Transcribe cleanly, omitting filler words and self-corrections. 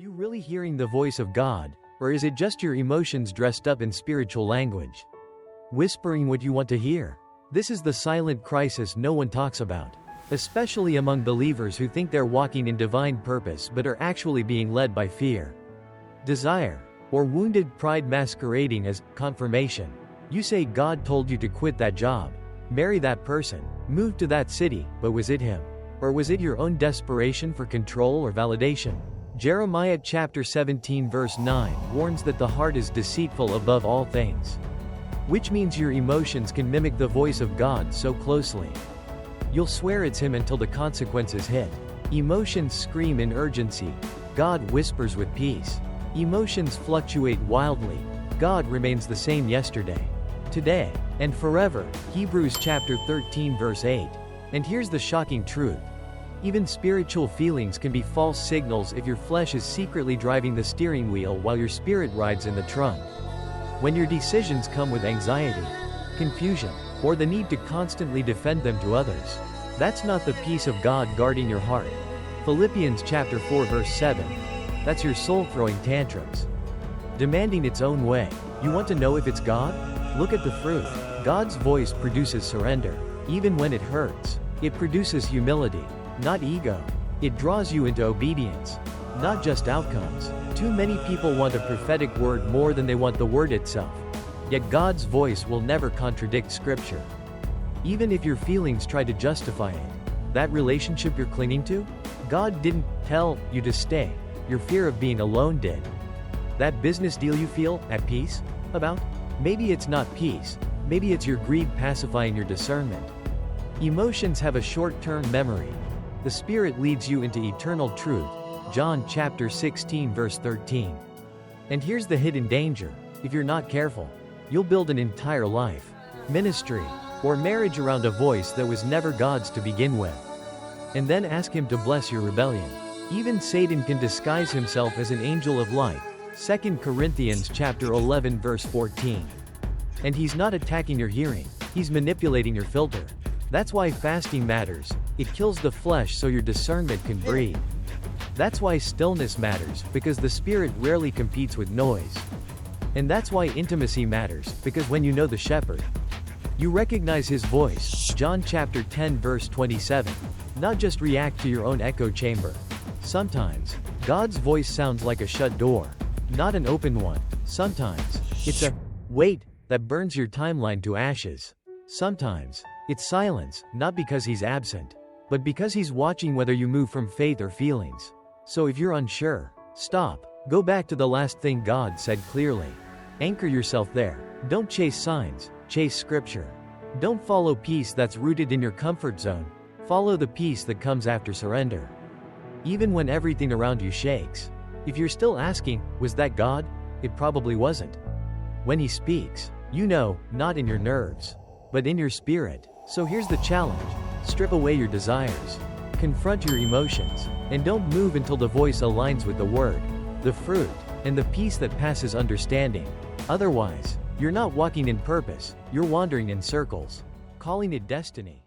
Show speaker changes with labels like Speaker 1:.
Speaker 1: you really hearing the voice of God, or is it just your emotions dressed up in spiritual language? Whispering what you want to hear. This is the silent crisis no one talks about, especially among believers who think they're walking in divine purpose but are actually being led by fear, desire, or wounded pride masquerading as confirmation. You say God told you to quit that job, marry that person, move to that city, but was it him? Or was it your own desperation for control or validation? Jeremiah chapter 17 verse 9 warns that the heart is deceitful above all things. Which means your emotions can mimic the voice of God so closely. You'll swear it's him until the consequences hit. Emotions scream in urgency. God whispers with peace. Emotions fluctuate wildly. God remains the same yesterday, today, and forever. Hebrews chapter 13 verse 8. And here's the shocking truth. Even spiritual feelings can be false signals if your flesh is secretly driving the steering wheel while your spirit rides in the trunk. When your decisions come with anxiety, confusion, or the need to constantly defend them to others, that's not the peace of God guarding your heart. Philippians chapter 4 verse 7. That's your soul throwing tantrums, demanding its own way. You want to know if it's God? Look at the fruit. God's voice produces surrender, even when it hurts. It produces humility, not ego. It draws you into obedience, not just outcomes. Too many people want a prophetic word more than they want the word itself. Yet God's voice will never contradict Scripture. Even if your feelings try to justify it. That relationship you're clinging to? God didn't tell you to stay. Your fear of being alone did. That business deal you feel at peace about? Maybe it's not peace. Maybe it's your greed pacifying your discernment. Emotions have a short-term memory. The Spirit leads you into eternal truth. John chapter 16 verse 13. And here's the hidden danger. If you're not careful, you'll build an entire life, ministry, or marriage around a voice that was never God's to begin with. And then ask him to bless your rebellion. Even Satan can disguise himself as an angel of light. 2 Corinthians chapter 11 verse 14. And he's not attacking your hearing, he's manipulating your filter. That's why fasting matters. It kills the flesh so your discernment can breathe. That's why stillness matters, because the Spirit rarely competes with noise. And that's why intimacy matters, because when you know the shepherd, you recognize his voice. John chapter 10 verse 27. Not just react to your own echo chamber. Sometimes, God's voice sounds like a shut door, not an open one. Sometimes, it's a wait that burns your timeline to ashes. Sometimes, it's silence, not because he's absent, but because he's watching whether you move from faith or feelings. So if you're unsure, stop. Go back to the last thing God said clearly. Anchor yourself there. Don't chase signs, chase Scripture. Don't follow peace that's rooted in your comfort zone. Follow the peace that comes after surrender. Even when everything around you shakes. If you're still asking, was that God? It probably wasn't. When he speaks, you know, not in your nerves, but in your spirit. So here's the challenge. Strip away your desires. Confront your emotions. And don't move until the voice aligns with the word, the fruit, and the peace that passes understanding. Otherwise, you're not walking in purpose, you're wandering in circles, calling it destiny.